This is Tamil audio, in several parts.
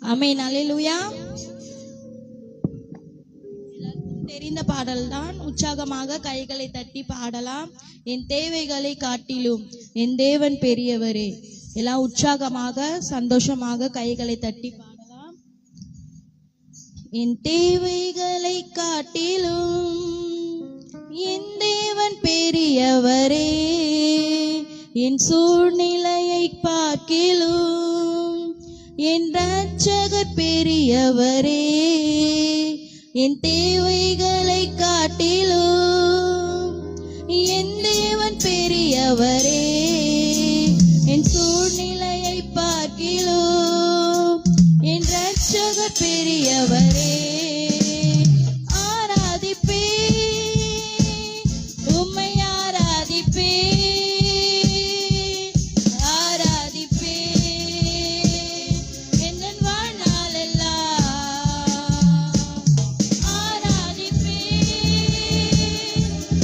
ஆமென். அல்லேலூயா. தெரிந்த பாடல்தான். உற்சாகமாக கைகளை தட்டி பாடலாம். என் தேவைகளை காட்டிலும் என் தேவன் பெரியவரே. எல்லாம் உற்சாகமாக சந்தோஷமாக கைகளை தட்டி பாடலாம். என் தேவைகளை காட்டிலும் என் தேவன் பெரியவரே. என் சூழ்நிலையை பார்க்கிலும் என் இரட்சகர் பெரியவரே. என் தேவைகளை காட்டிலும் என் தேவன் பெரியவரே. என் சூழ்நிலையை பார்க்கிலும் என் இரட்சகர் பெரியவரே. ஆராதிப்பே உம்மை ஆராதிப்பே ஆராதிப்பே என் வாழ்நாளெல்லாம். ஆராதிப்பே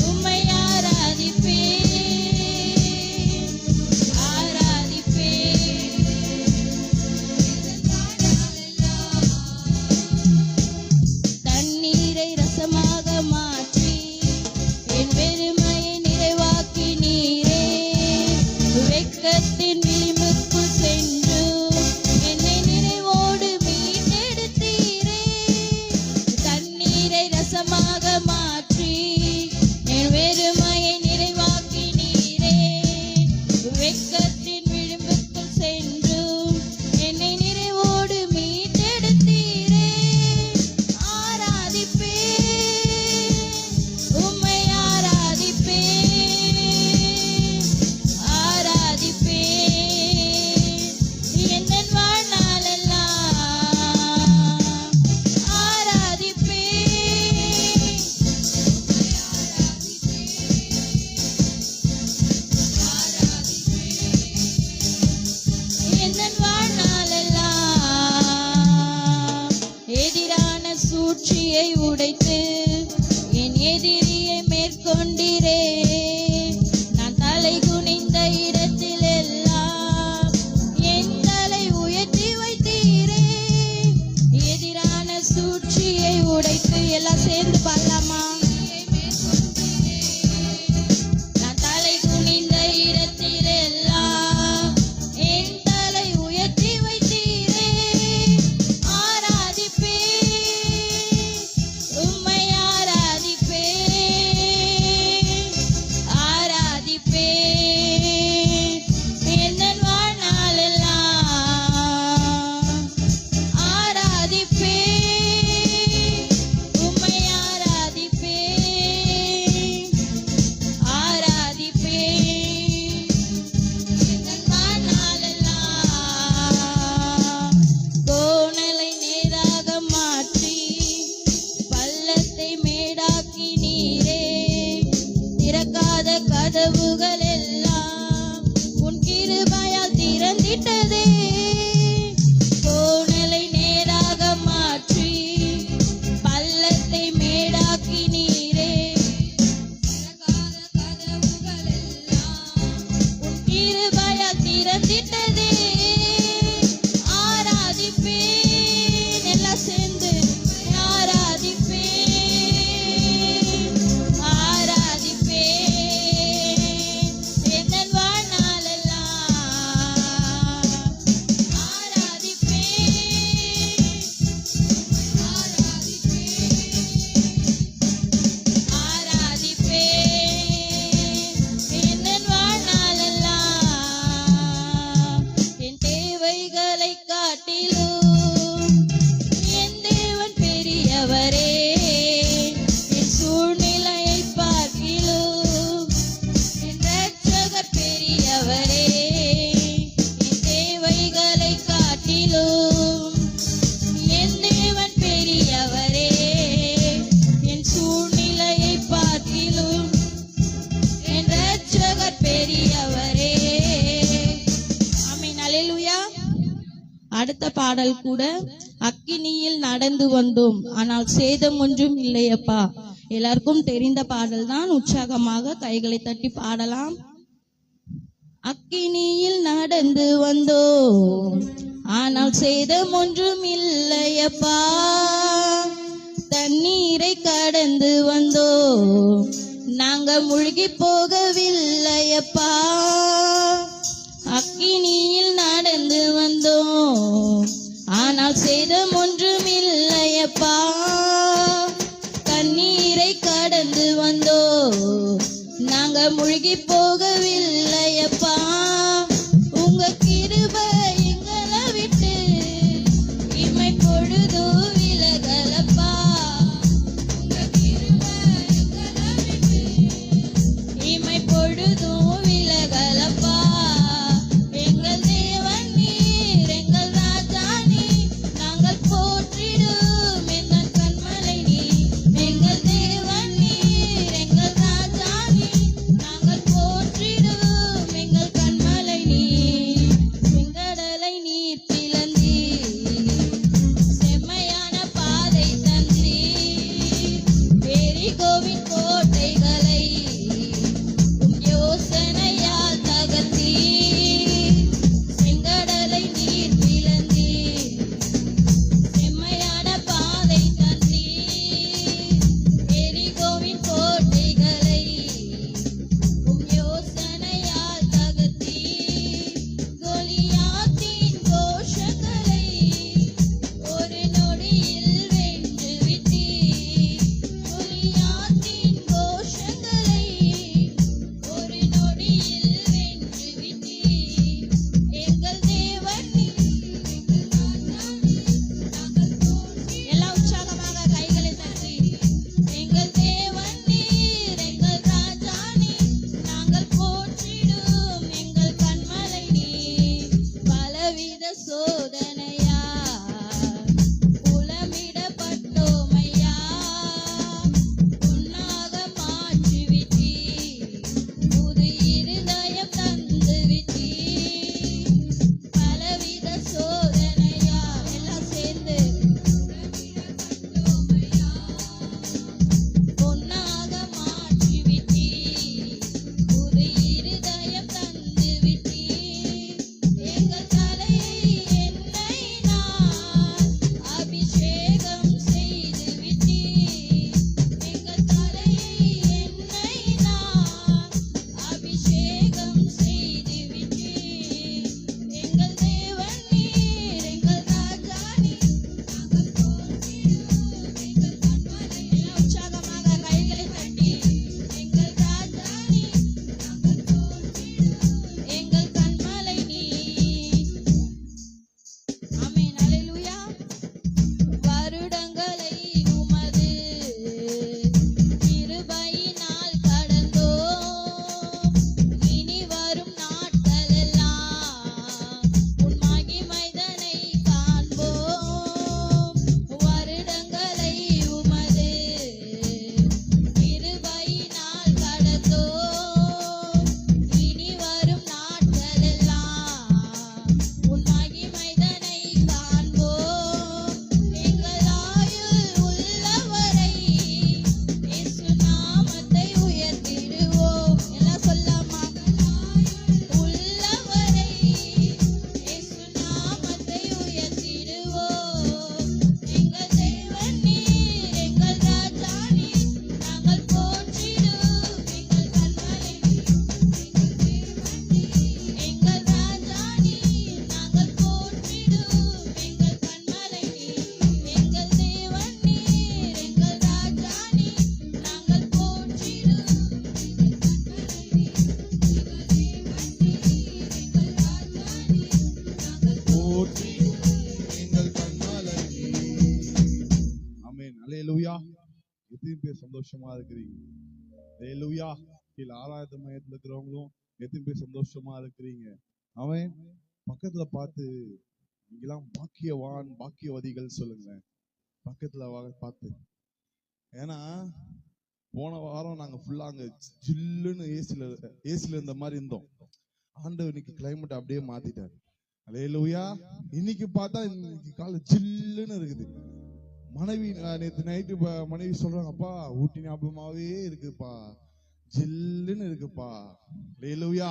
உம்மை ஆராதிப்பே ஆராதிப்பே தண்ணீரை ரசமாக மாற்றி என் வெறுமையை நிறைவாக்கி நீரே. வெட்கத்தின் விளிம்புக்குள் சென்று என்னை நிறைவோடு மீட்டெடுத்தீரே. தண்ணீரை ரசமாக மாற்றி என் வெறுமையை நிறைவாக்கி நீரே. வெட்கத்தின் விளிம்புக்குள் சென்று என்னை நிறைவோடு மீட்டெடுத்தீரே. ஆராதிப்பே உம்மை ஆராதிப்பே ஆராதிப்பே என் வாழ்நாளெல்லாம். ஆராதிப்பே என் வாழ்நாளெல்லாம். எதிரான சூழ்ச்சியை உடைத்து என் எதிரியை மேற்கொண்டீரே. நான் தலை குனிந்த இடத்தில் எல்லாம் என் தலை உயர்த்தி வைத்தீரே. எதிரான சூழ்ச்சியை உடைத்து எல்லாம் சேர்ந்து பாடலாமா? நான் தலை குனிந்த இடத்தில் எல்லாம் என் தலை உயர்த்தி வைத்தீரே. ஆராதிப்பே உம்மை ஆராதிப்பே ஆராதிப்பே என் வாழ்நாளெல்லாம். ஆராதிப்பே உம்மை ஆராதிப்பே ஆராதிப்பே என் வாழ்நாளெல்லாம். கோணலை நேராக மாற்றி பள்ளத்தை மேடாக்கி நீரே. திறக்காத கதவுகள் எல்லாம் உன் கிருபையால் திறந்திட்டதே. கோணலை நேராக மாற்றி பள்ளத்தை மேடாக்கி நீரே. திறக்காத கதவுகள் எல்லாம் உன் கிருபையால் திறந்திட்டதே. ஆராதிப்பே எல்லாம் சேர்ந்து ஆராதிப்பே ஆராதிப்பே என் வாழ்நாளெல்லாம். ஆராதிப்பே ஆராதிப்பே ஆராதிப்பே என் வாழ்நாளெல்லாம். என் தேவைகளை காட்டிலும் என் தேவன் பெரியவரே. என் சூழ்நிலையை பார்க்கிலும் என் இரட்சகர் பெரியவரே. என் தேவைகளை காட்டிலும் என் தேவன் பெரியவரே. என் சூழ்நிலையை பார்க்கிலும் என் இரட்சகர் பெரியவரே. ஆமென். அல்லேலூயா. அடுத்த பாடல் கூட அக்கினியில் நடந்து வந்தோம் ஆனால் சேதம் ஒன்றும் இல்லையப்பா. எல்லாருக்கும் தெரிந்த பாடல் தான். உற்சாகமாக கைகளை தட்டி பாடலாம். அக்கினியில் நடந்து வந்தோம் ஆனால் சேதம் ஒன்றும் இல்லையப்பா. தண்ணீரை கடந்து வந்தோம், நாங்க முழுகி போகவில்லையப்பா. அக்கினியில் நடந்து வந்தோம், ஆனால் சேதம் ஒன்றும் இல்லையப்பா. தண்ணீரை கடந்து வந்தோம், நாங்க முழுகி போகவில்லையப்பா. உங்க கிருபை எங்களை விட்டு இமை பொழுதும் விலகலப்பா. உங்க கிருபை எங்களை விட்டு இமை பொழுதும் விலகலப்பா. எங்கள் தேவன் நீர், எங்கள் ராஜா நீர், நாங்கள் போற்றிடும் எங்கள் கண்மலை நீர். எங்கள் தேவன் நீர், எங்கள் ராஜா நீர், நாங்கள் போற்றிடும் எங்கள் கண்மலை நீர். செங்கடலை நீர் பிளந்தீர், செம்மையான பாதை தந்தீர். எரிகோவின் கோட்டைகளை உம் யோசனையால் தகர்த்தீர். செங்கடலை நீர் பிளந்தீர், செம்மையான பாதை தந்தீர். எரிகோவின் கோட்டைகளை உம் யோசனையால் தகர்த்தீர். கோலியாத்தின் கோஷங்களை ஒரு நொடியில் வென்று விட்டீர். கோலியாத்தின் கோஷங்களை ஒரு நொடியில் வென்று விட்டீர். எங்கள் தேவன் நீர், எங்கள் ராஜா நீர், நாங்கள் போற்றி. எல்லாம் உற்சாகமாக கைகளை தட்டி, எங்கள் தேவன் நீர், எங்கள் ராஜா நீர், நாங்கள் போற்றிடும் எங்கள் கண்மலை நீர். பலவித சோதனையா புலமிடப்பட்டோமையா, உன்னாக மாற்றி விட்டீர், புது இருதயம் தந்து விட்டீர். பலவித சோதனையா, எல்லாம் சேர்ந்து புலமிடப்பட்டோமையா, பொன்னாக மாற்றி விட்டீர், புது இருதயம் தந்து விட்டீர். எங்கள் தலையை எண்ணெய் நான் அபிஷேகம் செய்து விட்டீர். எங்கள் தலையை எண்ணெய் நான் அபிஷேகம் செய்து விட்டீர். எங்கள் தேவன் நீர், எங்கள் ராஜா நீர், நாங்கள் போற்றிடும் எங்கள் கண்மலை. எல்லாம் உற்சாகமாக கைகளை தட்டி, எங்கள் ராஜா நீர், நாங்கள் போற்றிடும் எங்கள் கண்மலை நீர். ஆமென், அல்லேலூயா. வருடங்களை உமது கிருபையினால் கடந்தோம், இனி வரும் நாட்களெல்லாம் உன் மகிமைதனை காண்போம். வருடங்களை உமது கிருபையினால் கடந்தோம், இனி வரும் நாட்களெல்லாம் உன் மகிமைதனை காண்போம். எங்கள் ஆயுள் உள்ளவரை இயேசு நாமத்தை உயர்த்திடுவோம். எல்லாம் சொல்லாமா? உள்ளவரை இயேசு நாமத்தை உயர்த்திடுவோம். எங்கள் தேவன் நீர், எங்கள் ராஜா நீர், நாங்கள் போற்றிடும் எங்கள் கண்மலை நீர். எங்கள் தேவன் நீர், எங்கள் ராஜா நீர், நாங்கள் போற்றிடும் எங்கள் கண்மலை நீர். எங்கள் தேவன் நீர், எங்கள் ராஜா நீர், நாங்கள் போற்றிடும் எங்கள் கண்மலை நீர். எங்கள் தேவன் நீர், எங்கள் ராஜா நீர், நாங்கள் போற்றி எங்கள் கண்மலை நீர். ஆமென், அல்லேலூயா. எத்தனை பேர் சந்தோஷமா இருக்கிறீங்க? அல்லேலூயா. கீழே ஆராய்ச்சி மையத்துல இருக்கிறவங்களும் எத்தனை பேர் சந்தோஷமா இருக்கிறீங்க? அவன் பக்கத்துல பார்த்து, இங்கெல்லாம் பாக்கியவான் பாக்கியவதிகள் சொல்லுங்களேன். பக்கத்துல பார்த்து. ஏன்னா போன வாரம் நாங்க ஃபுல்லா அங்க ஜில்லுன்னு ஏசில இருந்த மாதிரி இருந்தோம். ஆண்டவர் இன்னைக்கு கிளைமேட் அப்படியே மாத்திட்டாரு. அல்லேலூயா. இன்னைக்கு பார்த்தா இன்னைக்கு காலை ஜில்லுன்னு இருக்குது. மனைவி நேற்று நைட்டு மனைவி சொல்றாங்க, அப்பா ஊட்டி ஞாபகமாவே இருக்குப்பா, ஜில்லுன்னு இருக்குப்பா. அல்லேலூயா.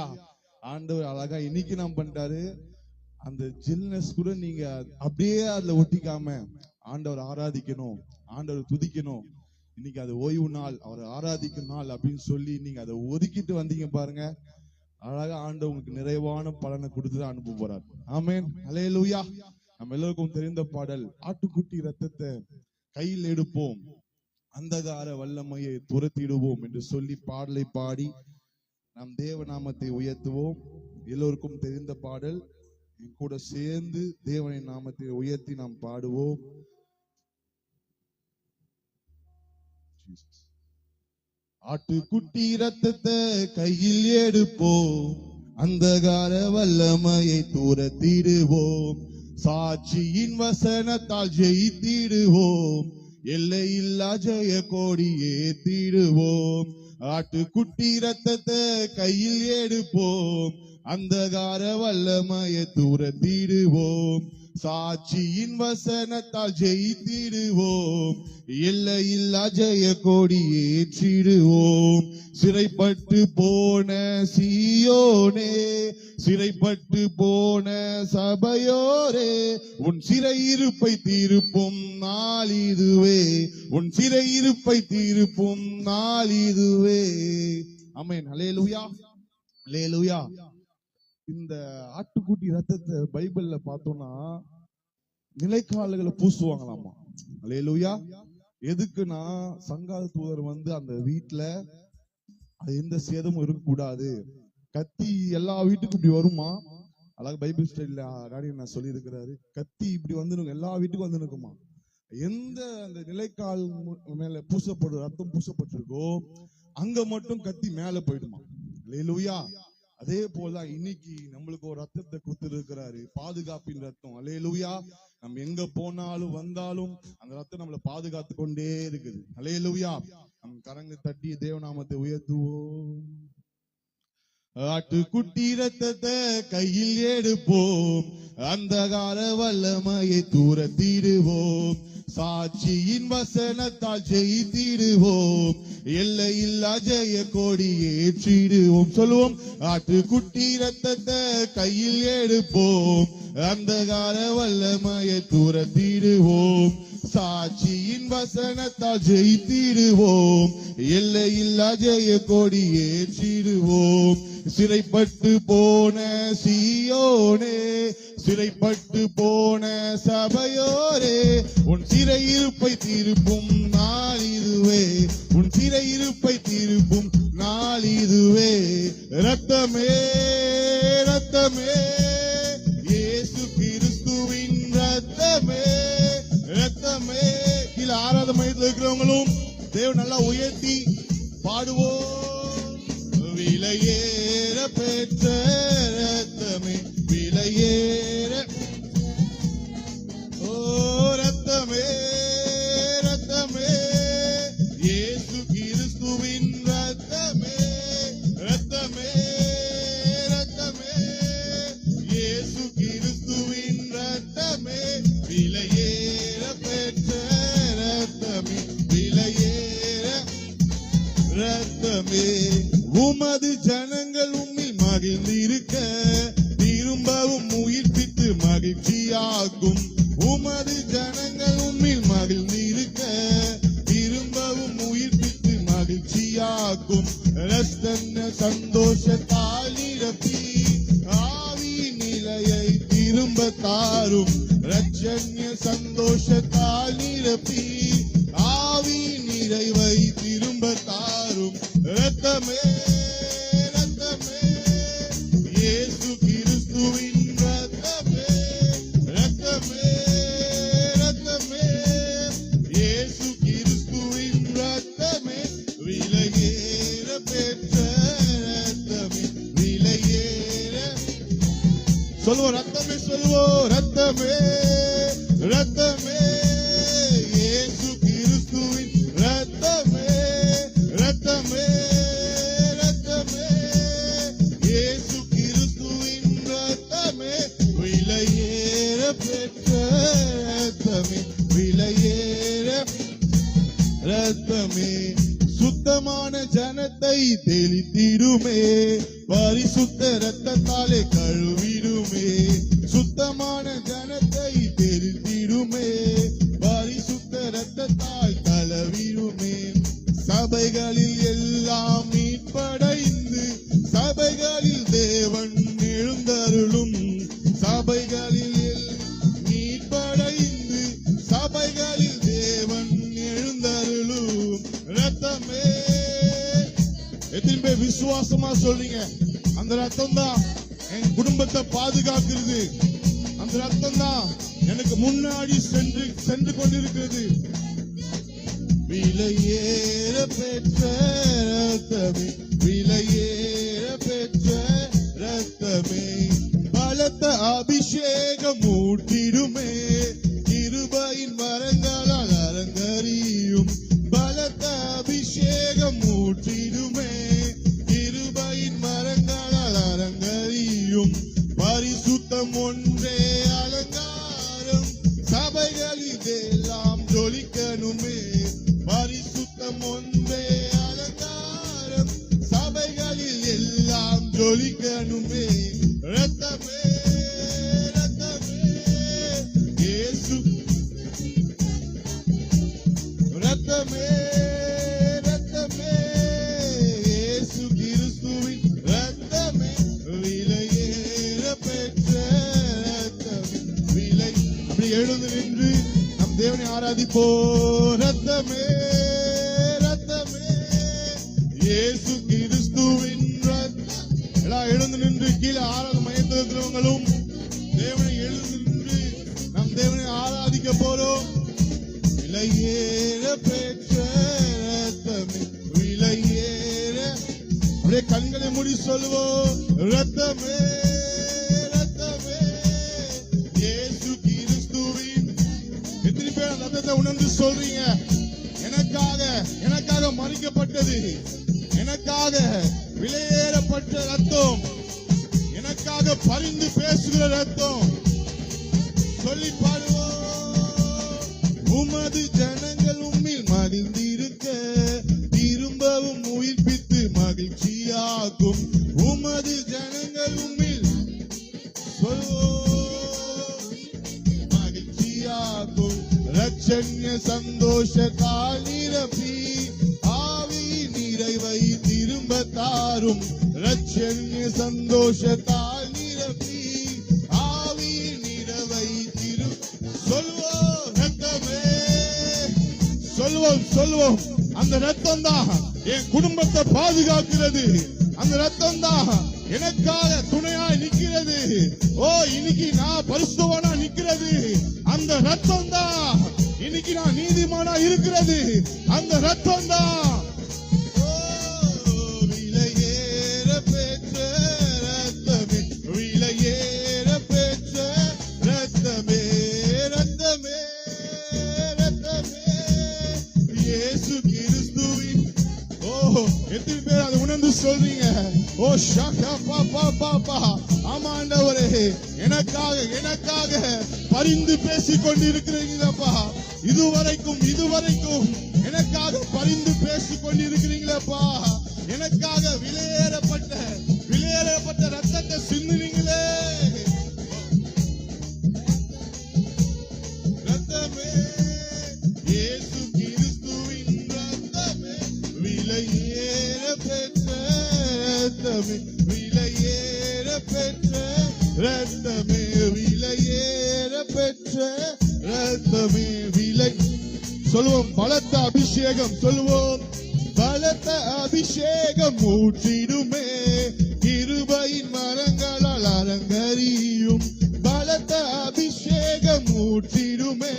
ஆண்டவர் அழகா இன்னைக்கு நாம் பண்ணிட்டாரு. அந்த ஜில்னஸ் கூட நீங்க அப்படியே அதுல ஒட்டிக்காம ஆண்டவர் ஆராதிக்கணும், ஆண்டவர் துதிக்கணும், இன்னைக்கு அது ஓய்வு நாள், அவரை ஆராதிக்கும் நாள் அப்படின்னு சொல்லி நீங்க அதை ஒதுக்கிட்டு வந்தீங்க பாருங்க, அழகா ஆண்டவர் உங்களுக்கு நிறைவான பலனை கொடுத்துதான் அனுப்ப போறார். ஆமென், அல்லேலூயா. நம்ம எல்லோருக்கும் தெரிந்த பாடல், ஆட்டுக்குட்டி ரத்தத்தை கையில் எடுப்போம், அந்தகார வல்லமையை துரத்திடுவோம் என்று சொல்லி பாடலை பாடி நாம் தேவநாமத்தை உயர்த்துவோம். எல்லோருக்கும் தெரிந்த பாடல், என் கூட சேர்ந்து தேவனின் நாமத்தை உயர்த்தி நாம் பாடுவோம். ஆட்டுக்குட்டி ரத்தத்தை கையில் எடுப்போம், அந்தகார வல்லமையை துரத்திடுவோம், சாட்சியின் வசனத்தால் ஜெயித்திடுவோம், எல்லையில்லா ஜெய கொடி ஏத்திடுவோம். ஆட்டுக்குட்டி ரத்தத்தை கையில் எடுப்போம், அந்தகார வல்லமையை துரத்திடுவோம், சாட்சியின் வசனத்தால் ஜெயித்திடுவோம், எல்லையில்லா ஜெய கொடி ஏற்றிடுவோம். சிறைப்பட்டு போன சீயோனே, சிறைப்பட்டு போன சபையோரே, உன் சிறையிருப்பை தீர்ப்பும் நாள் இதுவே, உன் சிறையிருப்பை தீர்ப்பும் நாள் இதுவே. ஆமென், அல்லேலூயா, அல்லேலூயா. இந்த ஆட்டுக்குட்டி ரத்தத்தை பைபிள்ல பார்த்தோம்னா நிலைக்கால்களை பூசுவாங்களாமா. அல்லேலூயா. எதுக்குன்னா சங்காத தூதர் அந்த வீட்டுல அது எந்த சேதமும் இருக்கக்கூடாது. கத்தி எல்லா வீட்டுக்கும் இப்படி வருமா, அழகா பைபிள் ஸ்டைல்ல நான் சொல்லி இருக்கிறாரு, கத்தி இப்படி எல்லா வீட்டுக்கும் நிற்குமா. எந்த அந்த நிலைக்கால் மேல பூசப்படு ரத்தம் பூசப்பட்டிருக்கோ அங்க மட்டும் கத்தி மேல போயிடுமா. அல்லேலூயா. அதே போல இன்னைக்கு நம்மளுக்கு ஒரு ரத்தத்தை கொடுத்திருக்கிறாரு, பாதுகாப்பின் ரத்தம். அல்லேலூயா. நம்ம எங்க போனாலும் வந்தாலும் அந்த ரத்தம் நம்மளை பாதுகாத்து கொண்டே இருக்குது. அல்லேலூயா. நம் கரங்க தட்டி தேவநாமத்தை உயர்த்துவோம். ஆட்டுக்குட்டி ரத்தத்தை கையில் எடுப்போம், அந்தகார வல்லமையை துரத்திடுவோம், சாட்சியின் வசனத்தால் ஜெயித்திடுவோம், எல்லையில்லா ஜெய கொடி ஏற்றிடுவோம். சொல்லுவோம், ஆட்டுக்குட்டி ரத்தத்தை கையில் எடுப்போம், அந்தகார வல்லமையை துரத்திடுவோம், சாட்சியின் வசனத்தால் ஜெயித்திடுவோம், எல்லையில்லா ஜெய கொடி ஏற்றிடுவோம். சிறைப்பட்டு போன சீயோனே, சிறைப்பட்டு போன சபையோரே, உன் சிறையிருப்பை தீர்ப்பும் நாள் இதுவே, உன் சிறையிருப்பை தீர்ப்பும் நாள் இதுவே. ரத்தமே ரத்தமே இயேசு கிறிஸ்துவின் ரத்தமே ரத்தமே. கீழே ஆராத மையத்தில் இருக்கிறவங்களும் தேவன் நல்லா உயர்த்தி பாடுவோம். விலையேற பெற்ற ரத்தமே, விலையேற, ஓ ரத்தமே ரத்தமே இயேசு கிறிஸ்துவின் ரத்தமே ரத்தமே ரத்தமே இயேசு கிறிஸ்துவின் ரத்தமே, விலையேற பெற்ற ரத்தமே, விலையேற ரத்தமே. உமது ஜனங்கள் உம்மில் மகிழ்ந்திருக்க திரும்பவும் உயிர்ப்பித்து மகிழ்ச்சியாக்கும். உமது ஜனங்கள் உம்மில் மகிழ்ந்திருக்க திரும்பவும் உயிர்ப்பித்து மகிழ்ச்சியாக்கும். ரத்தன சந்தோஷத்தால் நிரப்பி ஆவி நிலையை திரும்ப தாரும். ரட்சண்ய சந்தோஷத்தால் நிரப்பி ஆவி நிறைவை திரும்ப தாரும். ரத்தமே ரத்தமே இயேசு கிறிஸ்துவின் ரத்தமே ரத்தமே ரத்தமே இயேசு கிறிஸ்துவின் ரத்தமே, விலையேற பெற்ற ரத்தமே, விலையேற. சொல்லுவோம் ரத்தமே, சொல்லுவோம் ரத்தமே ரத்தமே இயேசு கிறிஸ்துவின் ரத்தமே ரத்தமே ரத்தமே இயேசு கிறிஸ்துவின் ரத்தமே, விலையேற பெற்ற ரத்தமே, விலையேற ரத்தமே. சுத்தமான ஜனத்தை தெளித்திடுமே, பரிசுத்த ரத்தத்தாலே கழுவிடுமே. சுத்த சந்தோஷமா சொல்றீங்க. அந்த ரத்தம் தான் என் குடும்பத்தை பாதுகாக்கிறது. அந்த ரத்தம் தான் எனக்கு முன்னாடி சென்று கொண்டிருக்கிறது. விலையேற பெற்ற ரத்தமே, விலையேற பெற்ற ரத்தமே, பலத்த அபிஷேகம் ஊட்டிடுமே, கிருபையின் மரங்களால் அலங்கரியும். பலத்த அபிஷேகம் ஊட்டிடுமே, கிருபையின் மரங்களால் அலங்கரியும். பரிசுத்தம் ஒன்றே அலங்காரம், சபைகளில் எல்லாம் ஜொலிக்கணுமே. பரிசுத்தம் ஒன்றே அலங்காரம், சபைகளில் எல்லாம் ஜொலிக்கணுமே. ரத்தமே ரத்தமே இயேசு, ரத்தமே ரத்தமே இயேசு கிறிஸ்துவின் ரத்தமே, விலையேற பெற்ற ரத்தமே, விலை. அப்படி எழுந்து நின்று நம் தேவனை ஆராதிப்போ. ரத்தமே ரத்தமே இயேசு கிறிஸ்துவின் ரத்தம். எல்லாம் எழுந்து நின்று கீழே ஆராத மையத்தில் இருக்கிறவங்களும் தேவனை எழுந்து நின்று நம் தேவனை ஆராதிக்க போறோம். விலையேற பெற்ற ரத்தமே, விலையேற. அப்படியே கண்களை மூடி சொல்லுவோம். ரத்தமே ரத்தமே இயேசு கிறிஸ்துவின். எத்தனை பேர் அந்த ரத்தத்தை உணர்ந்து சொல்றீங்க? எனக்காக மறிக்கப்பட்டது, எனக்காக விலையேறப்பட்ட ரத்தம், எனக்காக பரிந்து பேசுகிற ரத்தம். சொல்லி பாடுவோம். உமது ஜனங்கள் உம்மில் மகிழ்ந்திருக்க திரும்பவும் உயிர்ப்பித்து மகிழ்ச்சியாகும். உமது ஜனங்கள் உம்மில் மகிழ்ச்சியாகும். ரட்சண்ய சந்தோஷத்தால் நிரப்பி ஆவி நிறைவை திரும்ப தாரும். ரட்சண்ய சந்தோஷத்தால் நிரப்பி ஆவி நிறைவை சொல்வோம். ரத்தமே சொல்வோம். அந்த ரத்தம் தான் என் குடும்பத்தை பாதுகாக்கிறது. அந்த ரத்தம் தான் எனக்காக துணையாய் நிக்கிறது. ஓ, இன்னைக்கு நான் பரிசுத்தவானா நிக்கிறது. அந்த ரத்தம் தான் இன்னைக்கு நான் நீதிமானா இருக்கிறது. அந்த ரத்தம் தான். விலையேற பெற்ற ரத்தமே, விலையேற பெற்ற ரத்தமே, ரத்தமே ரத்தமே இயேசு கிறிஸ்துவின். ஓ, எத்தனை பேர் அதை உணர்ந்து சொல்றீங்க? ஓ ஷாக்கா பாப்பா பாப்பா. ஆமா ஆண்டவரே, எனக்காக பரிந்து பேசிக் கொண்டிருக்கிறீங்களப்பா. இதுவரைக்கும் எனக்காக பரிந்து பேசிக் கொண்டிருக்கிறீங்களப்பா. எனக்காக விலையேறப்பட்ட ரத்தத்தை சிந்துனீங்களே. ரத்தமே இயேசு கிறிஸ்துவின் ரத்தமே, விலையேற பெற்ற ரத்தமே, விலையேற பெற்ற ரத்தமே, விலையேற பெற்ற ரத்தமே, விலை. சொல்லுவோம். பலத்த அபிஷேகம் சொல்லுவோம். பலத்த அபிஷேகம் ஊற்றிடுமே, கிருபையின் மரங்களால் அலங்கரியும். பலத்த அபிஷேகம் ஊற்றிடுமே,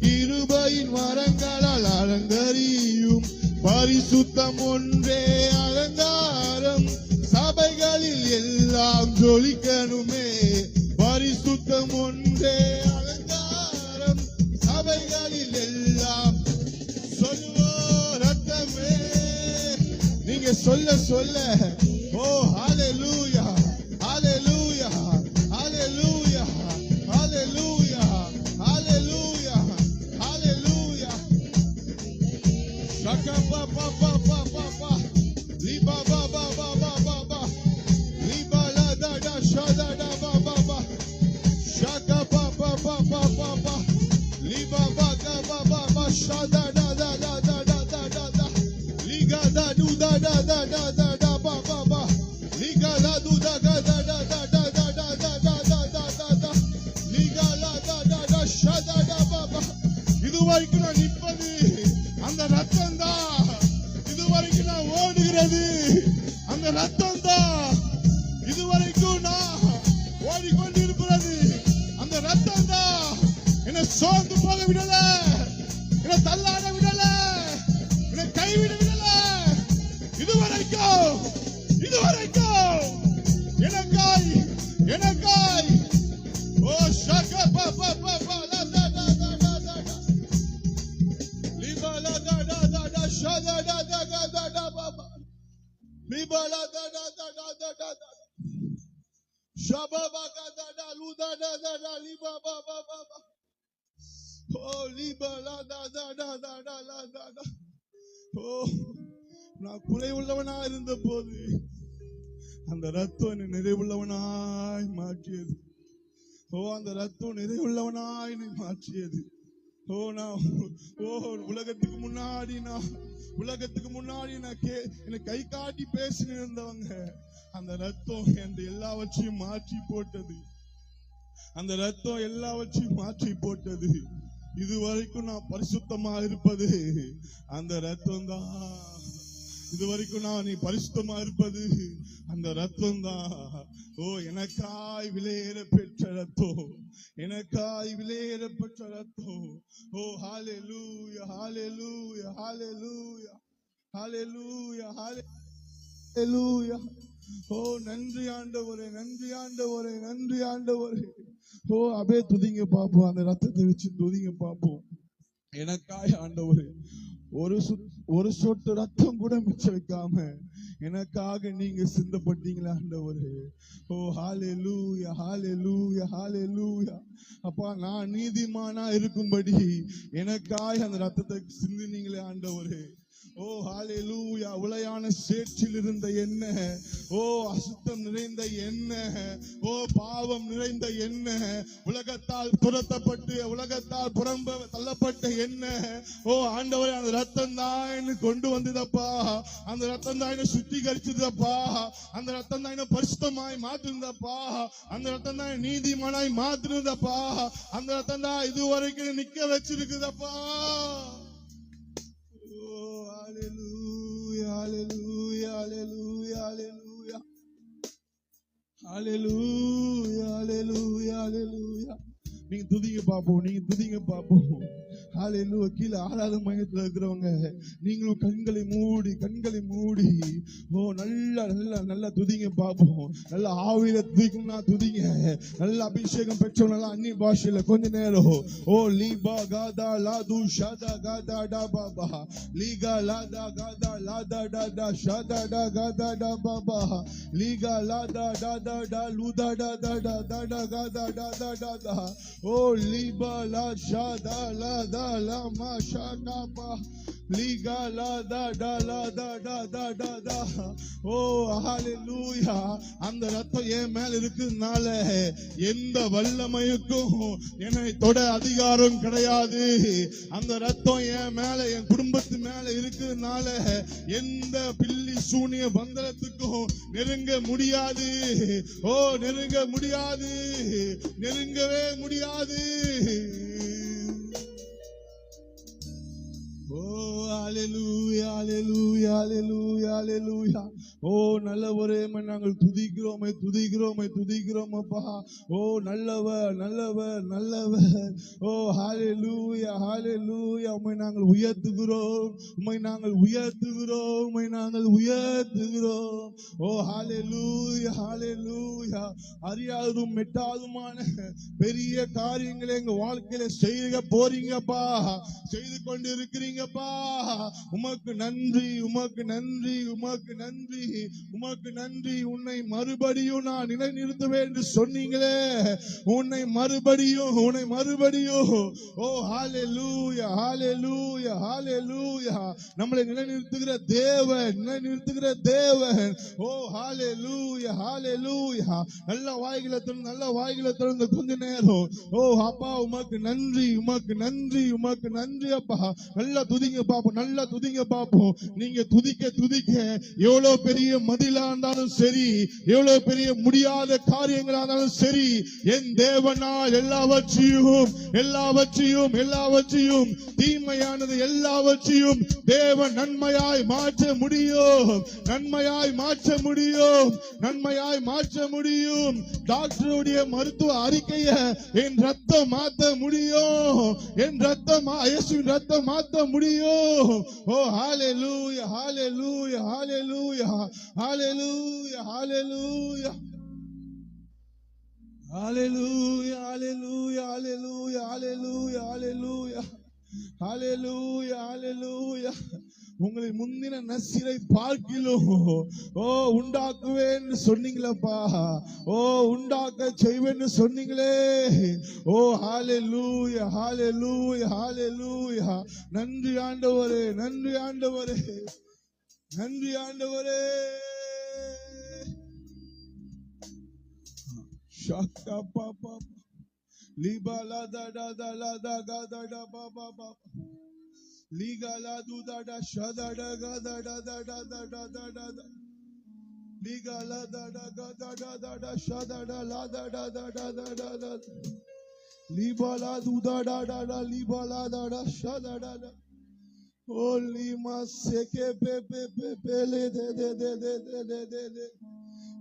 கிருபையின் மரங்களால் அலங்கரியும். பரிசுத்தம் ஒன்றே அலங்காரம், சபைகளில் எல்லாம் ஜொலிக்கணுமே. பரிசுத்தம் ஒன்றே அலங்காரம், சபைகளில் எல்லாம் சொல்லுவோம். ரத்தமே. நீங்க சொல்ல ஓ ஹalleluya ஹalleluya ஹalleluya ஹalleluya ஹalleluya ஹalleluya. Shaka pa pa pa pa pa pa. Liba ba ba ba ba ba ba. Liba la da da sha da da ba ba ba. Shaka pa pa pa pa pa pa. Liba ba ga ba ba ba sha da da da da da da da da da. Liga da du da da da da da da ba ba ba. Liga la du da ga da da da da da da da da da da da da. Liga la da da da sha da da ba ba. இதுவரைக்கும் நான் நிற்பது அந்த ரத்தம் தான். இதுவரைக்கும் நான் ஓடுகிறது அந்த ரத்தம் தான் இதுவரைக்கும் நான் ஓடிக்கொண்டிருக்கிறது. அந்த ரத்தம் தான் என்னை சோர்ந்து போக விடல, என்னை தள்ளாட விடல, என்னை கைவிட விடல. இதுவரைக்கும் எனக்காய் ஓ ஷக பா பா பா பா லா லா லா லா லா லா லிபா லா லா லா லா லா ஷதா லா லா லா லா லா பா பா லிபா லா லா லா லா லா லா லா ஷபா பா கா லா லா லு லா லா லா லா லிபா பா பா பா பா ஓ லிபா லா லா லா லா லா லா லா லா ஓ நான் குறை உள்ளவனா இருந்த போது அந்த ரத்தம் என்னை நிறைவுள்ளவனாய் மாற்றியது. ஓ அந்த ரத்தம் நிறைவுள்ளவனாய் என்னை மாற்றியது. ஓ நான் உலகத்துக்கு முன்னாடி என்னை கை காட்டி பேசின்னு இருந்தவங்க, அந்த ரத்தம் என் எல்லாவற்றையும் மாற்றி போட்டது. அந்த ரத்தம் எல்லாவற்றையும் மாற்றி போட்டது. இதுவரைக்கும் நான் பரிசுத்தமா இருப்பது அந்த ரத்தம் தான். இதுவரைக்கும் நான் நீ பரிசுத்தமா இருப்பது அந்த ரத்தம் தான். ஓ எனக்காய் விலையேற பெற்ற ரத்தம், எனக்காய் விலையேற பெற்ற ரத்தம். ஓ ஹalleluya ஹalleluya ஹalleluya ஹalleluya ஹalleluya. ஓ நன்றி ஆண்டவரே, நன்றி ஆண்டவரே, நன்றி ஆண்டவரே. ஓ அப்படியே துதிங்க பாப்போம், அந்த ரத்தத்தை வச்சு துதிங்க பாப்போம். எனக்காய் ஆண்டவரே ஒரு சொட்டு ரத்தம் கூட மிச்சம் வைக்காம எனக்காக நீங்க சிந்தப்பட்டீங்களா ஆண்டவரே. ஓ ஹalleluya ஹalleluya ஹalleluya. அப்பா நான் நீதிமானா இருக்கும்படி எனக்காக அந்த ரத்தத்தை சிந்தினீங்களே ஆண்டவரே. ஓ ஹalleluya. உளையான சேற்றில் இருந்த என்ன, ஓ அசுத்தம் நிறைந்த என்ன, ஓ பாவம் நிறைந்த என்ன, உலகத்தால் துரத்தப்பட்டு உலகத்தால் புறம்ப தள்ளப்பட்ட என்ன, ஓ ஆண்டவரே அந்த ரத்தம் தான் என்ன கொண்டு வந்ததப்பா. அந்த ரத்தம் தான் என்ன சுத்திகரிச்சதப்பா. அந்த ரத்தம் தான் என்ன பரிசுத்தமாய் மாத்திருந்தப்பா. அந்த ரத்தம் தான் நீதிமானாய் மாத்திருந்தப்பா. அந்த ரத்தம் தான் இதுவரைக்கும் நிக்க வச்சிருக்குதப்பா. Hallelujah, hallelujah, hallelujah, hallelujah. Hallelujah, hallelujah, hallelujah. நீங்க துதிங்க பாப்போம், நீங்க துதிங்க பாப்போம். ஹalleluya. கீழே ஆராதனை மையத்துல இருக்கிறவங்க நீங்களும் கண்களை மூடி ஓ நல்லா துதிங்க பாப்போம். நல்ல ஆவியில துதிக்கணும்னா துதிங்க. நல்ல அபிஷேகம் பெற்றவங்க நல்லா அந்நிய பாஷையில கொஞ்ச நேரம் ஓ லீபா காதா லாது ஷாதா காதா டா பாபா லீகா லாதா காதா லாதா டா டா ஷாதா டா காதா டா பாபா லீகா லாதா டா டா டா லூதா டா டா டா டா டா காதா டா டா டா டா ஓ லீபா லா ஷாதா லாதா la ma shaka pa liga la da da la da da da da da. ஓ ஹalleluya. அந்த ரத்தம் என் மேல இருக்குனால எந்த வல்லமைக்கும் என்னை தொட அதிகாரம் கிடையாது. அந்த ரத்தம் என் மேல என் குடும்பத்து மேல இருக்குனால எந்த பில்லி சூனிய பந்தரத்துக்கும் நெருங்க முடியாது. ஓ நெருங்க முடியாது, நெருங்கவே முடியாது. Oh, hallelujah, hallelujah, hallelujah, hallelujah. ஓ நல்லவரே நாங்கள் துதிக்கிறோம் அப்பா. ஓ நல்லவர் ஓ ஹalleluya ஹalleluya. உம்மை நாங்கள் உயர்த்துகிறோம். ஓ ஹalleluya ஹalleluya. அறியாதும் மெட்டாதுமான பெரிய காரியங்களை எங்க வாழ்க்கையில செய்ய போறீங்கப்பா, செய்து கொண்டு இருக்கிறீங்கப்பா. உமக்கு நன்றி. உன்னை மறுபடியும் நான் நிலைநிறுத்துவேன் என்று சொன்னீங்களே. உன்னை மறுபடியும் ஓ ஹalleluya ஹalleluya ஹalleluya. நம்மளை நிலைநிறுத்துகிற தேவன் ஓ ஹalleluya ஹalleluya. நல்ல வாய்களை திறந்து கொஞ்ச நேரம் ஓ அப்பா உமக்கு நன்றி அப்பா. நல்லா துதிங்க பாப்போம். நீங்க துதிக்க எவ்வளவு பெரிய பெரிய மதிலா இருந்தாலும் சரி, எவ்வளவு பெரிய முடியாத காரியங்களா இருந்தாலும் சரி, என் தேவனால் எல்லாவற்றையும் தீமையானது எல்லாவற்றையும் தேவன் நன்மையாய் மாற்ற முடியும். டாக்டருடைய மருத்துவ அறிக்கைய என் ரத்தம் மாத்த முடியும். இயேசுவின் ரத்தம் மாத்த முடியும். ஓ ஹalleluya, hallelujah, hallelujah, hallelujah, hallelujah, hallelujah, hallelujah, hallelujah, hallelujah, hallelujah, hallelujah, hallelujah. உங்களை முந்தின நசீரை பார்க்கிலும் உண்டாக்குவேன்னு சொன்னீங்களப்பா. உண்டாக்க செய்வேன்னு சொன்னீங்களே. ஹalleluya, hallelujah, hallelujah. நன்றி ஆண்டவரே, நன்றி ஆண்டவரே, நன்றி ஆண்டவரே. ஷாக்கா பாப்பா லிபாலா தடா தலா தகா தடா Baba Baba Ligala du da da shada da ga da da da da da da da da da. Ligala da da ga da da da da shada da la da da da da da da da. Libala du da da da da libala da da shada da da. Holy maseke pe pe pe pe le de de de de de de de de.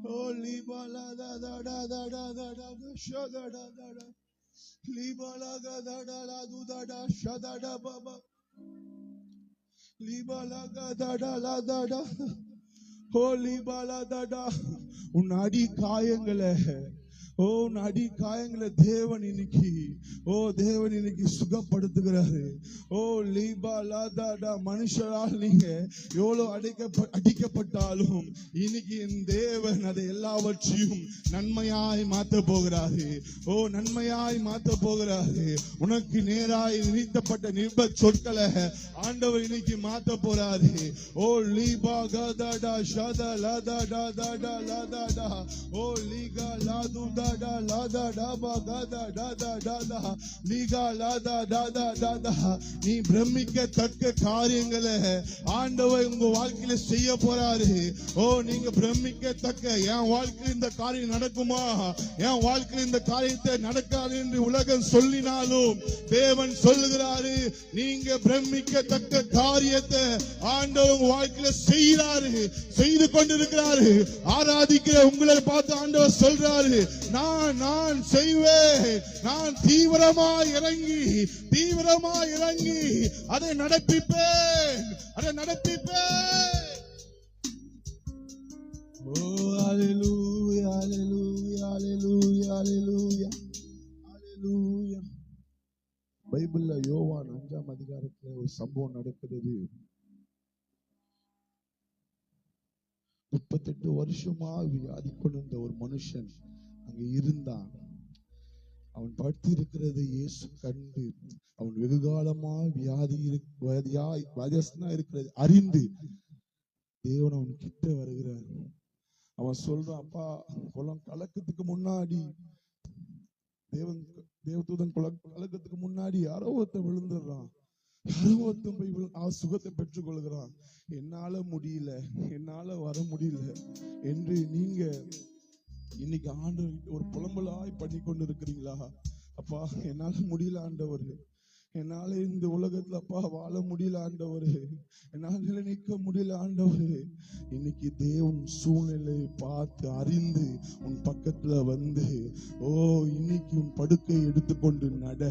Holy bala da da da da da da da shada da da da. Libala ga da da la du da da shada da baba. Libala ga da da la da da. Holy bala da da. உன் அடி காயங்களை தேவன் இன்னைக்கு சுகப்படுத்துகிறாரு. மனுஷரால் நீங்க எவ்வளவு அடிக்கப்பட்டாலும் இன்னைக்கு என் தேவன் அதை எல்லாவற்றையும் நன்மையாய் மாத்த போகிறாரு. நன்மையாய் மாத்த போகிறாரு. உனக்கு நேராய் நிறுத்தப்பட்ட நிர்ப சொற்களை ஆண்டவர் இன்னைக்கு மாத்த போறாரு. லீபா கதடா ஷதா லதா டா டா டா லதா டா. லீகா லாது da da la da da ba ga da da da da da liga la da da da da da. நீ பிரமிக்கத்தக்க காரியங்களை ஆண்டவர் உங்க வாழ்க்கையில செய்ய போறாரு. நீங்க பிரமிக்கத்தக்க, என் வாழ்க்கையில் இந்த காரியம் நடக்குமா, என் வாழ்க்கையில் இந்த காரியத்தை நடக்காது என்று உலகம் சொல்லினாலும் தேவன் சொல்லுகிறாரு, நீங்க பிரமிக்கத்தக்க காரியத்தை ஆண்டவர் உங்க வாழ்க்கையில செய்து கொண்டிருக்கிறாரு. ஆராதிக்கிற உங்களை பார்த்து ஆண்டவர் சொல்றாரு, நான் செய்வேன். நான் தீவிரமாய் இறங்கி அதை நடப்பிப்பேன். Hallelujah, hallelujah, hallelujah, hallelujah, hallelujah. பைபிள்ல யோவான் 5ஆம் அதிகாரத்துல ஒரு சம்பவம் நடக்கிறது. 38 வருஷமா வியாதி கொண்டிருந்த ஒரு மனுஷன் அங்க இருந்தான். அவன் படுத்து இருக்கிறதை இயேசு கண்டு, அவன் வெகுகாலமா வியாதியஸ்தனா இருக்கிறது அறிந்து தேவன் அவன் கிட்ட வருகிறார். அவன் சொல்றான், அப்பா, குளம் கலக்கத்துக்கு முன்னாடி தேவதூதன் கலக்கத்துக்கு முன்னாடி யாரோ ஒருத்தன் விழுந்துடுறான். யாரோ ஒருத்தன் போய் சுகத்தை பெற்றுக் கொள்கிறான். என்னால முடியல, என்னால வர முடியல என்று நீங்க இன்னைக்கு ஆண்டவர் ஒரு புலம்பலாய் பண்ணி கொண்டு இருக்கிறீங்களா? அப்பா, என்னால முடியல ஆண்டவர், என்னால இந்த உலகத்துல அப்பா வாழ முடியல ஆண்டவர், என்னால நிலைநிற்க முடியல ஆண்டவர். இன்னைக்கு தேவன் சூழ்நிலையை பார்த்து அறிந்து உன் பக்கத்துல வந்து, இன்னைக்கு உன் படுக்கை எடுத்துக்கொண்டு நட,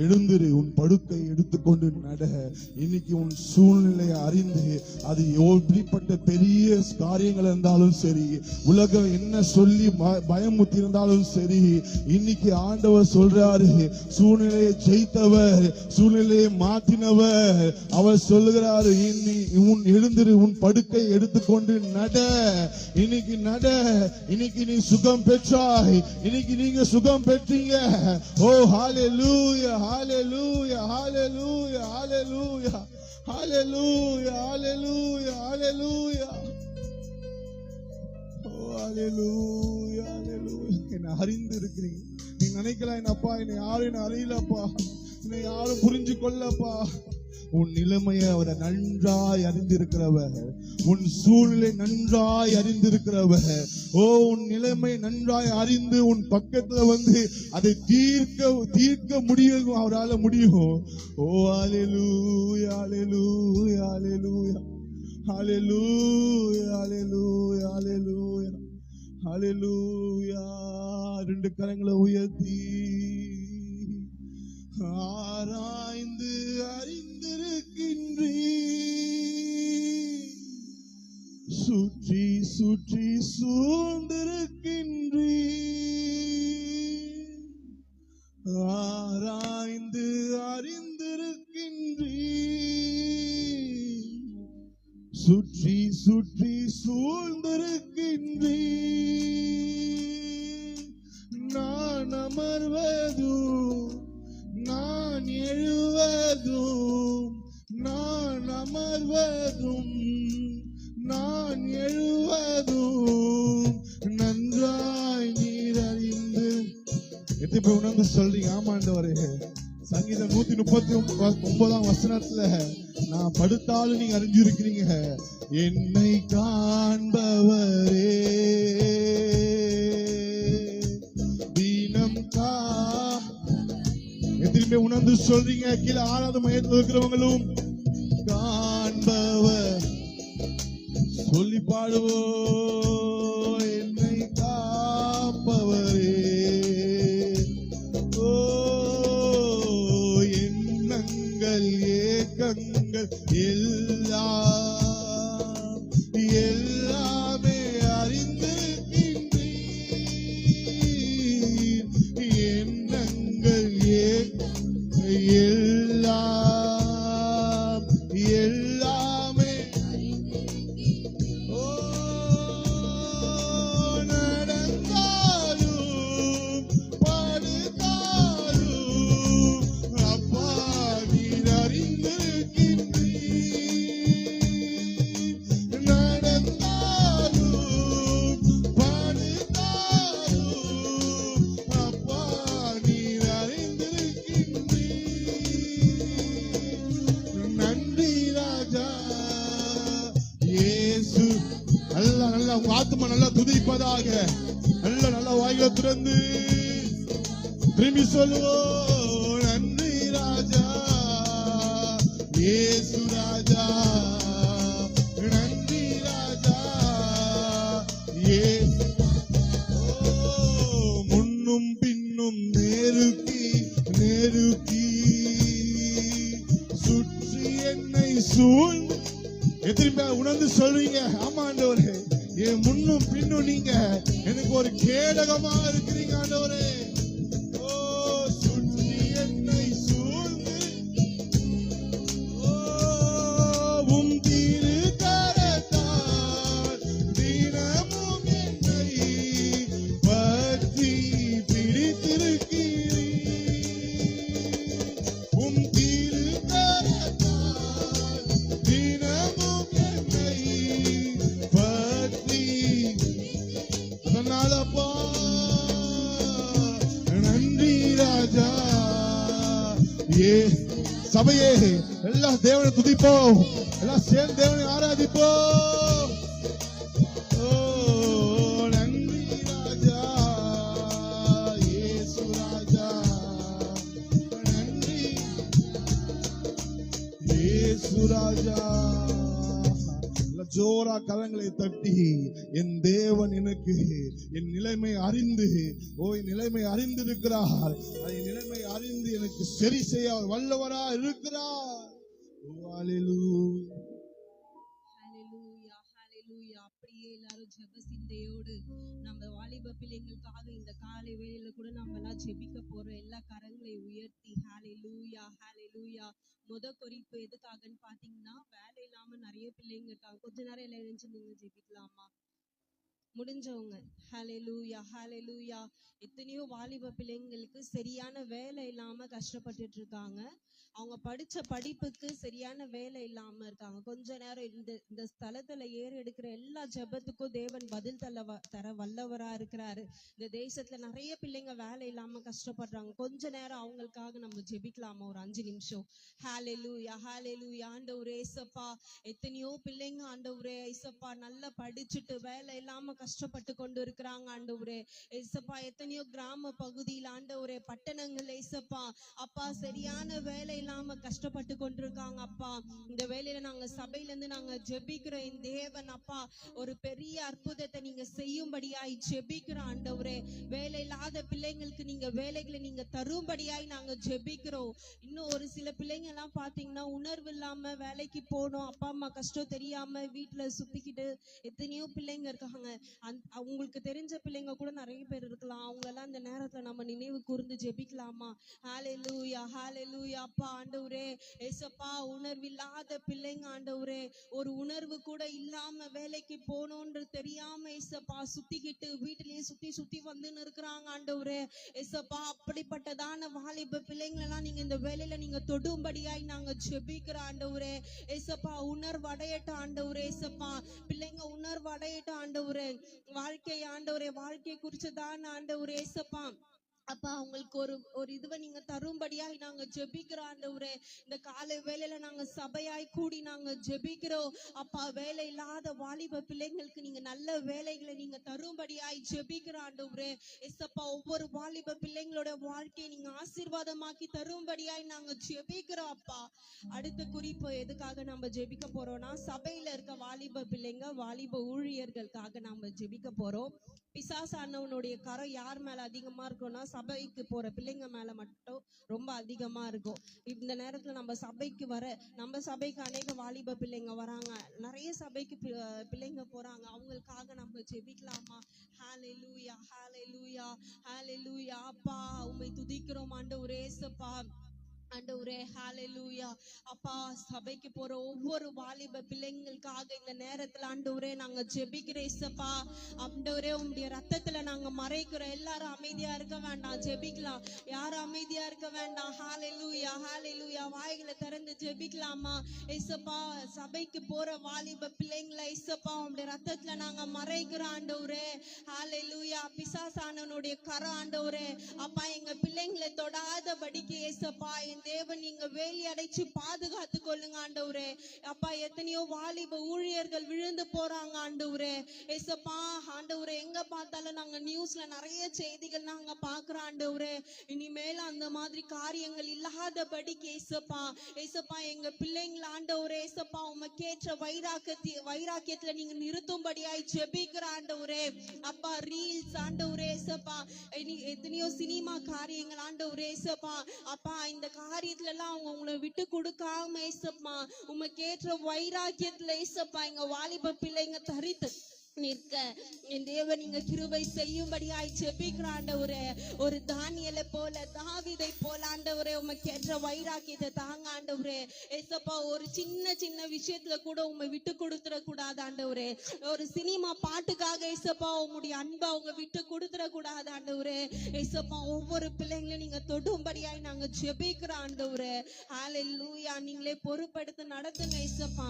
எழுந்திரு, உன் படுக்கை எடுத்துக்கொண்டு நட. இன்னைக்கு உன் சூழ்நிலையை அறிந்து, அது எப்படிப்பட்ட பெரிய காரியங்கள் இருந்தாலும் சரி, உலகம் என்ன சொல்லி பயமுத்தி இருந்தாலும் சரி, இன்னைக்கு ஆண்டவர் சொல்றாரு, சூழ்நிலையை ஜெயித்தவர், சூழ்நிலையை மாற்றினவர், அவர் சொல்லுகிறாரு, உன் எழுந்திரு, உன் படுக்கை எடுத்துக்கொண்டு நட. இன்னைக்கு நட. இன்னைக்கு நீ சுகம் பெற்றாய். இன்னைக்கு நீங்க சுகம் பெற்றீங்க. ஹalleluya, hallelujah, hallelujah, hallelujah, hallelujah, hallelujah, hallelujah, hallelujah, hallelujah. என்ன அறிந்து இருக்கிறீங்க. நீ நினைக்கலாம், அப்பா என்னை யாரும் அறியலப்பா, என்னை யாரும் புரிஞ்சு கொள்ளப்பா. உன் நிலைமையை அவரை நன்றாய் அறிந்திருக்கிறவர், உன் சூழ்நிலை நன்றாய் அறிந்திருக்கிறவர். ஓ, உன் நிலைமை நன்றாய் அறிந்து உன் பக்கத்துல வந்து அதை தீர்க்க முடியும், அவரால முடியும். ஓ, அல்லேலூயா, அல்லேலூயா, அல்லேலூயா, அல்லேலூயா, அல்லேலூயா, அல்லேலூயா, அல்லேலூயா. ரெண்டு கரங்களை உயர்த்தி ஆராய்ந்து அறிந்திருக்கின்றீ, சுற்றி சுற்றி சூழ்ந்திருக்கின்றீ, ஆராய்ந்து அறிந்திருக்கின்றீ, சுற்றி சுற்றி சூழ்ந்திருக்கின்றீ. நான் அமர்வதும் நான் எழுவதும், நான் அமர்வதும் நான் எழுவதும் நன்றாய் நீர் அறிந்து. எத்தனை பேர் உணர்ந்து சொல்றீங்க? ஆமாண்டவரே. சங்கீதம் 139 வசனத்துல நான் படுத்தாலும் நீங்க அறிஞ்சிருக்கிறீங்க. என்னை காண்பவரே தீனம் கா. எத்தனை பேர் உணர்ந்து சொல்றீங்க? கீழே 6வது மையத்தில் இருக்கிறவங்களும் காண்பவர் சொல்லி பாடுவோ. என்னை காப்பவரே, ஓ, எண்ணங்கள் ஏக்கங்கள் எல்லாம் எல்லாமே அறிந்திருக்கின்றீர். எண்ணங்கள் எல்லாம் எல்லாமே. ஓ, நடந்தாலும் படுத்தாலும் அப்பா நீர் அறிந்திருக்கின்றீர். நடந்தாலும் படுத்தாலும் அப்பா நீர் அறிந்திருக்கின்றீர். நன்றி ராஜா இயேசு. நல்லா நல்லா உங்க ஆத்மா நல்லா துதிப்பதாக. நல்லா வாய்களை திறந்து திரும்பி சொல்லுவோம். நன்றி ராஜா இயேசு ராஜா, நன்றி ராஜா இயேசு. ஓ, முன்னும் பின்னும் நெருக்கி நெருக்கி சுற்றி என்னை சூழ்ந்து. எத்தனை பேர் உணர்ந்து சொல்றீங்க? ஆமா ஆண்டவரே, என் முன்னும் பின்னும் நீங்க எனக்கு ஒரு கேடகமா இருக்கிறீங்க ஆண்டவரே. ஓ, சுற்றி என்னை சூழ்ந்து, ஓ, உம் திரு கரத்தால் தினமும் என்னை பற்றி பிடித்திருக்கிறீர். உம் திரு கரத்தால் தினமும் என்னை பற்றி. அதனாலப்பா நன்றி ராஜா. ஏ சபையே, எல்லாம் தேவனை துதிப்போம், எல்லாம் சேர்ந்து தேவனை ஆராதிப்போம். ஓ, நன்றி ராஜா இயேசு ராஜா, நன்றி இயேசு ராஜா. ஜோரா கரங்களை தட்டி, என் தேவன் எனக்கு என் நிலைமை அறிந்து, ஓ, என் நிலைமை அறிந்திருக்கிறார், என் நிலைமை அறிந்து எனக்கு சரி செய்ய அவர் வல்லவரா இருக்கிறார். ஓ, அல்லேலூயா. ஹalleluya ஹalleluya. அப்படியே எல்லாரும் ஜெப சிந்தையோடு நம்ம வாலிப பிள்ளைங்களுக்காக இந்த காலை வேளையில கூட நம்ம எல்லாம் ஜெபிக்க போறோம். எல்லா கரங்களை உயர்த்தி ஹalleluya ஹalleluya. குறிப்பு எதுக்காகன்னு பாத்தீங்கன்னா, வேலை இல்லாம நிறைய பிள்ளைங்க இருக்காங்க. கொஞ்ச நேரம் எல்லாம் எழுந்து நீங்க ஜெபிக்கலாமா? முடிஞ்சவங்க. ஹalleluya ஹalleluya. எத்தனையோ வாலிப பிள்ளைங்களுக்கு சரியான வேலை இல்லாம கஷ்டப்பட்டுட்டு இருக்காங்க. அவங்க படிச்ச படிப்புக்கு சரியான வேலை இல்லாம இருக்காங்க. கொஞ்ச நேரம் இந்த ஸ்தலத்துல ஏறெடுக்கிற எல்லா ஜெபத்துக்கும் தேவன் பதில் தர வல்லவரா இருக்கிறாரு. இந்த தேசத்துல நிறைய பிள்ளைங்க வேலை இல்லாம கஷ்டப்படுறாங்க. கொஞ்ச நேரம் அவங்களுக்காக நம்ம ஜெபிக்கலாமா? ஒரு 5 நிமிஷம். ஹalleluya ஹalleluya. ஆண்டவரே இயேசப்பா, எத்தனையோ பிள்ளைங்க ஆண்டவரே இயேசப்பா நல்லா படிச்சுட்டு வேலை இல்லாம கஷ்டப்பட்டு கொண்டு இருக்கிறாங்க ஆண்டவரே இயேசப்பா. எத்தனையோ கிராம பகுதியில் ஆண்டவரே, பட்டணங்கள் இயேசப்பா அப்பா சரியான வேலை இல்லாம கஷ்டப்பட்டு கொண்டிருக்காங்க அப்பா. இந்த வேலையில நாங்க சபையில இருந்து நாங்க ஜெபிக்கிற இந்த தேவன் அப்பா ஒரு பெரிய அற்புதத்தை நீங்க செய்யும்படியாய் ஜெபிக்கிற ஆண்டவரே. வேலை இல்லாத பிள்ளைங்களுக்கு நீங்க வேலைகளை நீங்க தரும்படியாய் நாங்க ஜெபிக்கிறோம். இன்னும் ஒரு சில பிள்ளைங்க எல்லாம் பாத்தீங்கன்னா உணர்வு இல்லாம வேலைக்கு போனோம், அப்பா அம்மா கஷ்டம் தெரியாம வீட்டுல சுத்திக்கிட்டு எத்தனையோ பிள்ளைங்க இருக்காங்க. அவங்களுக்கு தெரிஞ்ச பிள்ளைங்க கூட நிறைய பேர் இருக்கலாம். அவங்களெல்லாம் இந்த நேரத்துல நம்ம நினைவு கூர்ந்து ஜெபிக்கலாமா? ஹalleluya ஹalleluya. அப்பா ஆண்டவரே ஏசப்பா, உணர்வில்லாத பிள்ளைங்க ஆண்டவரே, ஒரு உணர்வு கூட இல்லாம வேலைக்கு போகணும்னு தெரியாம ஏசப்பா சுத்திக்கிட்டு வீட்டிலேயே சுத்தி வந்துன்னு இருக்கிறாங்க ஆண்டவரே ஏசப்பா. அப்படிப்பட்டதான வாலிப பிள்ளைங்களெல்லாம் நீங்க இந்த வேலையில நீங்க தொடும்படியாய் நாங்க ஜெபிக்கிற ஆண்டவரே ஏசப்பா. உணர்வடையட்ட ஆண்டவரே ஏசப்பா, பிள்ளைங்க உணர்வடையட்ட ஆண்டவரே. வாழ்க்கை ஆண்டவரே, வாழ்க்கை குறிச்சதான ஆண்டவரே ஏசப்பா அப்பா அவங்களுக்கு ஒரு இதுவை நீங்க தரும்படியாய் நாங்க ஜெபிக்கிறோம் ஆண்டவரே. இந்த காலை வேளையில நாங்க சபையாய் கூடி நாங்க ஜெபிக்கிறோம் அப்பா. வேலை இல்லாத வாலிப பிள்ளைங்களுக்கு நீங்க நல்ல வேலைகளை நீங்க தரும்படியாய் ஜெபிக்கிறோம் ஆண்டவரே எஸ்அப்பா. ஒவ்வொரு வாலிப பிள்ளைங்களோட வாழ்க்கையை நீங்க ஆசீர்வாதமாக்கி தரும்படியாய் நாங்க ஜெபிக்கிறோம் அப்பா. அடுத்த குறிப்பு எதுக்காக நம்ம ஜெபிக்க போறோம்னா, சபையில இருக்க வாலிப பிள்ளைங்க, வாலிப ஊழியர்களுக்காக நாம ஜெபிக்க போறோம். பிசாசானவனுடைய கரம் யார் மேல அதிகமா இருக்கும்னா, சபைக்கு போற பிள்ளைங்க மேல மட்டும் ரொம்ப அதிகமா இருக்கும். இந்த நேரத்துல நம்ம சபைக்கு அநேக வாலிப பிள்ளைங்க வராங்க, நிறைய சபைக்கு பிள்ளைங்க போறாங்க. அவங்களுக்காக நம்ம ஜெபிக்கலாமா? ஹalleluya ஹalleluya ஹalleluya. அப்பா உம்மை துதிக்கிறோம் ஆண்டவரே இயேசுப்பா. ஆண்டவரே ஹalleluya. அப்பா சபைக்கு போற ஒவ்வொரு வாலிப பிள்ளைங்களுக்காக இந்த நேரத்துல ஆண்டவரே நாங்க ஜெபிக்கிறோம் இயேசுப்பா. ஆண்டவரே உம்முடைய ரத்தத்துல நாங்க மறைக்கிறோம். எல்லாரும் அமைதியா இருக்க வேண்டாம், ஜெபிக்கலாம். யாரும் அமைதியா இருக்க வேண்டாம். ஹalleluya ஹalleluya. வாய்களை திறந்து ஜெபிக்கலாமா? இயேசுப்பா, சபைக்கு போற வாலிப பிள்ளைங்களை இயேசுப்பா உம்முடைய ரத்தத்துல நாங்க மறைக்கிறோம் ஆண்டவரே ஹalleluya. பிசாசானவனுடைய கரம் ஆண்டவரே அப்பா எங்க பிள்ளைங்களை தொடாதபடிக்கு இயேசுப்பா தேவன் நீங்க வேலி அடைச்சு பாதுகாத்து கொள்ளுங்க ஆண்டவரே அப்பா. எத்தனையோ வாலிப ஊழியர்கள் விழுந்து போறாங்க ஆண்டவரே ஏசப்பா. ஆண்டவரே எங்க பார்த்தாலும் நாங்க நியூஸ்ல நிறைய செய்திகள் நாங்க பாக்குறோம் ஆண்டவரே. இனிமேல் அந்த மாதிரி காரியங்கள் இல்லாதபடிக்கு ஏசப்பா ஏசப்பா எங்க பிள்ளைங்கள ஆண்டவரே ஏசப்பா உமக்கேற்ற வைராக்கியத்துல நீங்க நிறுத்தும்படியாய் ஜெபிக்கிற ஆண்டவரே அப்பா. ரீல்ஸ் ஆண்டவரே ஏசப்பா, எத்தனையோ சினிமா காரியங்கள் ஆண்டவரே ஏசப்பா அப்பா. இந்த காரியத்துல எல்லாம் அவங்க உங்களை விட்டு கொடுக்காம ஏசப்பா உமக்கேற்ற வைராக்கியத்துல ஏசப்பா எங்க வாலிப பிள்ளைங்க தரித்து நிற்க என் தேவன் நீங்க கிருபை செய்யும்படியாய் ஜெபிக்கிற ஆண்டவரே. ஒரு தானியேலை போல, தாவீதை போல ஆண்டவரே உமக்கேற்ற வைராக்கியத்தை தாங்க ஆண்டவரே ஏசப்பா. ஒரு சின்ன விஷயத்துல கூட உண்மை விட்டு கொடுத்துட கூடாது ஆண்டவரே. ஒரு சினிமா பாட்டுக்காக ஏசப்பா உங்களுடைய அன்பை அவங்க விட்டு கொடுத்துட கூடாது ஆண்டவரே ஏசப்பா. ஒவ்வொரு பிள்ளைங்களையும் நீங்க தொடும்படியாய் நாங்க ஜெபிக்கிற ஆண்டவரே ஹalleluya. நீங்களே பொறுப்படுத்த நடத்துங்க ஏசப்பா.